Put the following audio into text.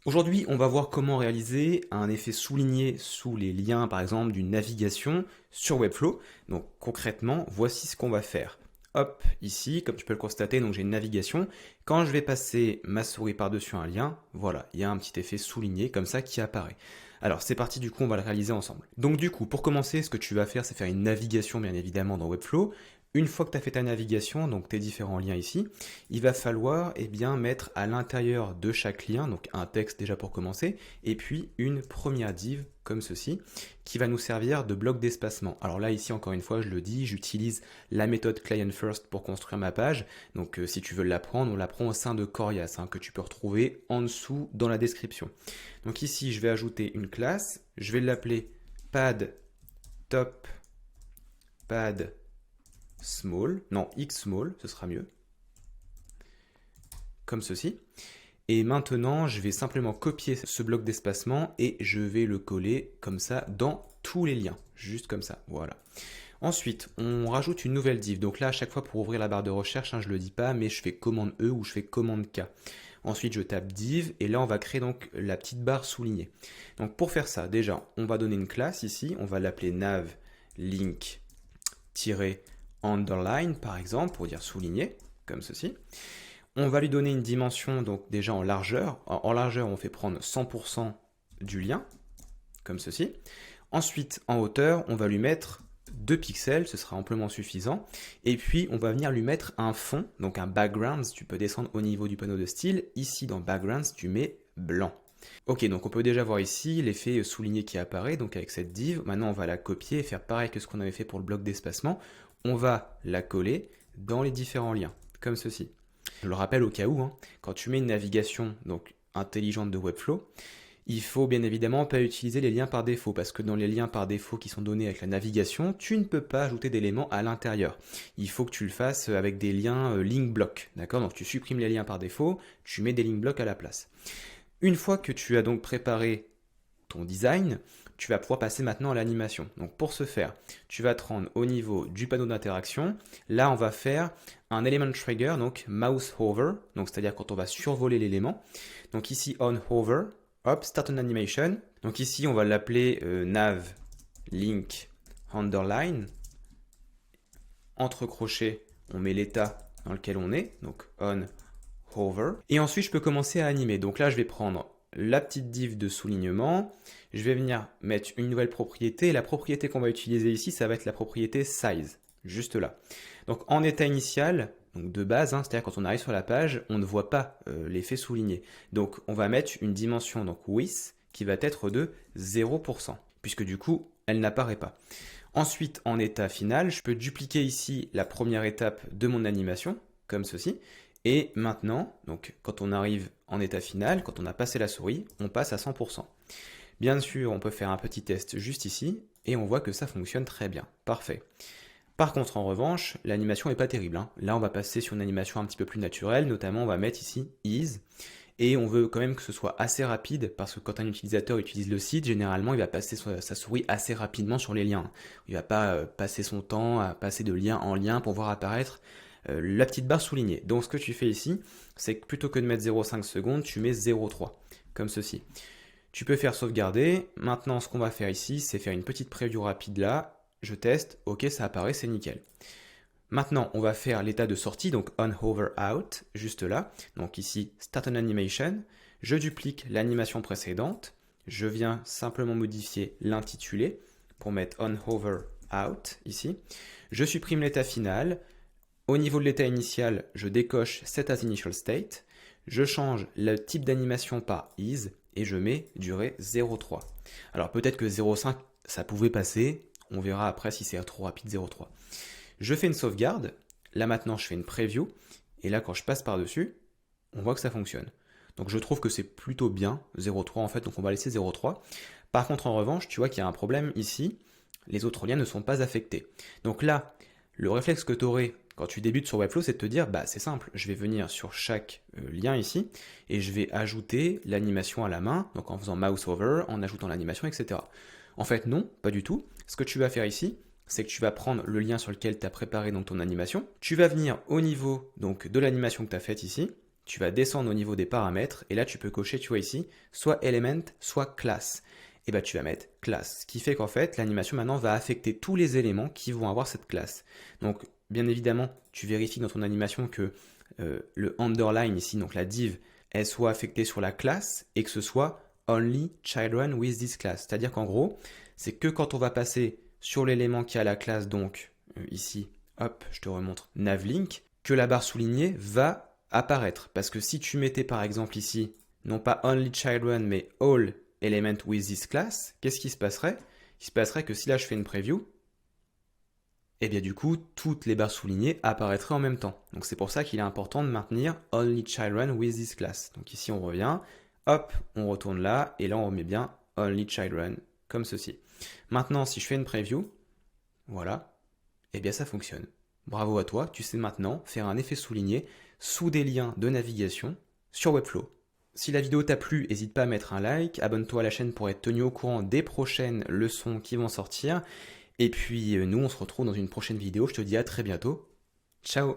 Aujourd'hui, on va voir comment réaliser un effet souligné sous les liens, par exemple, d'une navigation sur Webflow. Donc concrètement, voici ce qu'on va faire. Hop, ici, comme tu peux le constater, donc j'ai une navigation. Quand je vais passer ma souris par-dessus un lien, voilà, il y a un petit effet souligné comme ça qui apparaît. Alors c'est parti, du coup, on va le réaliser ensemble. Donc du coup, pour commencer, ce que tu vas faire, c'est faire une navigation, bien évidemment, dans Webflow. Une fois que tu as fait ta navigation, donc tes différents liens ici, il va falloir mettre à l'intérieur de chaque lien, donc un texte déjà pour commencer, et puis une première div comme ceci, qui va nous servir de bloc d'espacement. Alors là, ici, encore une fois, je le dis, j'utilise la méthode Client First pour construire ma page. Donc si tu veux l'apprendre, on l'apprend au sein de Corias, que tu peux retrouver en dessous dans la description. Donc ici, je vais ajouter une classe, je vais l'appeler pad top pad small, non, xmall, ce sera mieux, comme ceci. Et maintenant, je vais simplement copier ce bloc d'espacement et je vais le coller comme ça dans tous les liens, juste comme ça, voilà. Ensuite, on rajoute une nouvelle div. Donc là, à chaque fois pour ouvrir la barre de recherche, je ne le dis pas, mais je fais commande E ou je fais commande K. Ensuite, je tape div et là, on va créer donc la petite barre soulignée. Donc pour faire ça, déjà, on va donner une classe ici, on va l'appeler nav link-underline par exemple, pour dire souligner, comme ceci. On va lui donner une dimension, donc déjà en largeur. En largeur, on fait prendre 100% du lien, comme ceci. Ensuite, en hauteur, on va lui mettre 2 pixels, ce sera amplement suffisant. Et puis, on va venir lui mettre un fond, donc un background. Tu peux descendre au niveau du panneau de style. Ici, dans backgrounds, tu mets blanc. Ok, donc on peut déjà voir ici l'effet souligné qui apparaît, donc avec cette div. Maintenant, on va la copier et faire pareil que ce qu'on avait fait pour le bloc d'espacement. On va la coller dans les différents liens, comme ceci. Je le rappelle au cas où, quand tu mets une navigation donc intelligente de Webflow, il faut bien évidemment pas utiliser les liens par défaut, parce que dans les liens par défaut qui sont donnés avec la navigation, tu ne peux pas ajouter d'éléments à l'intérieur. Il faut que tu le fasses avec des liens link block, d'accord? Donc tu supprimes les liens par défaut, tu mets des link block à la place. Une fois que tu as donc préparé ton design, tu vas pouvoir passer maintenant à l'animation. Donc pour ce faire, tu vas te rendre au niveau du panneau d'interaction. Là, on va faire un element trigger, donc mouse hover, donc c'est-à-dire quand on va survoler l'élément. Donc ici on hover, hop, start an animation. Donc ici, on va l'appeler nav link underline. Entre crochets, on met l'état dans lequel on est, donc on hover. Et ensuite, je peux commencer à animer. Donc là, je vais prendre la petite div de soulignement. Je vais venir mettre une nouvelle propriété. La propriété qu'on va utiliser ici, ça va être la propriété size, juste là. Donc en état initial, donc de base, c'est-à-dire quand on arrive sur la page, on ne voit pas l'effet souligné. Donc on va mettre une dimension, donc width, qui va être de 0%, puisque du coup, elle n'apparaît pas. Ensuite, en état final, je peux dupliquer ici la première étape de mon animation, comme ceci. Et maintenant, donc quand on arrive en état final, quand on a passé la souris, on passe à 100%. Bien sûr, on peut faire un petit test juste ici, et on voit que ça fonctionne très bien. Parfait. Par contre, en revanche, l'animation n'est pas terrible. Là, on va passer sur une animation un petit peu plus naturelle, notamment on va mettre ici ease, et on veut quand même que ce soit assez rapide, parce que quand un utilisateur utilise le site, généralement, il va passer sa souris assez rapidement sur les liens. Il ne va pas passer son temps à passer de lien en lien pour voir apparaître la petite barre soulignée. Donc ce que tu fais ici, c'est que plutôt que de mettre 0,5 secondes, tu mets 0,3, comme ceci. Tu peux faire sauvegarder. Maintenant, ce qu'on va faire ici, c'est faire une petite preview rapide là. Je teste, ok, ça apparaît, c'est nickel. Maintenant, on va faire l'état de sortie, donc on hover out, juste là. Donc ici, start an animation. Je duplique l'animation précédente. Je viens simplement modifier l'intitulé pour mettre on hover out ici. Je supprime l'état final. Au niveau de l'état initial, je décoche set as initial state. Je change le type d'animation par is et je mets durée 0,3. Alors peut-être que 0,5 ça pouvait passer. On verra après si c'est trop rapide 0,3. Je fais une sauvegarde. Là maintenant, je fais une preview. Et là, quand je passe par-dessus, on voit que ça fonctionne. Donc je trouve que c'est plutôt bien, 0,3 en fait, donc on va laisser 0,3. Par contre, en revanche, tu vois qu'il y a un problème ici. Les autres liens ne sont pas affectés. Donc là, le réflexe que tu aurais quand tu débutes sur Webflow, c'est de te dire, c'est simple, je vais venir sur chaque lien ici, et je vais ajouter l'animation à la main, donc en faisant mouse over, en ajoutant l'animation, etc. En fait, non, pas du tout. Ce que tu vas faire ici, c'est que tu vas prendre le lien sur lequel tu as préparé donc, ton animation, tu vas venir au niveau donc, de l'animation que tu as faite ici, tu vas descendre au niveau des paramètres, et là tu peux cocher, tu vois ici, soit element, soit class. Et bah tu vas mettre class, ce qui fait qu'en fait l'animation maintenant va affecter tous les éléments qui vont avoir cette classe. Donc bien évidemment, tu vérifies dans ton animation que le underline ici, donc la div, elle soit affectée sur la classe et que ce soit only children with this class. C'est-à-dire qu'en gros, c'est que quand on va passer sur l'élément qui a la classe, donc ici, hop, je te remontre navlink, que la barre soulignée va apparaître. Parce que si tu mettais par exemple ici, non pas only children, mais all element with this class, qu'est-ce qui se passerait? Il se passerait que si là je fais une preview, et bien du coup, toutes les barres soulignées apparaîtraient en même temps. Donc c'est pour ça qu'il est important de maintenir only children with this class. Donc ici on revient, hop, on retourne là, et là on remet bien only children, comme ceci. Maintenant, si je fais une preview, voilà, et bien ça fonctionne. Bravo à toi, tu sais maintenant faire un effet souligné sous des liens de navigation sur Webflow. Si la vidéo t'a plu, n'hésite pas à mettre un like, abonne-toi à la chaîne pour être tenu au courant des prochaines leçons qui vont sortir. Et puis nous, on se retrouve dans une prochaine vidéo. Je te dis à très bientôt. Ciao!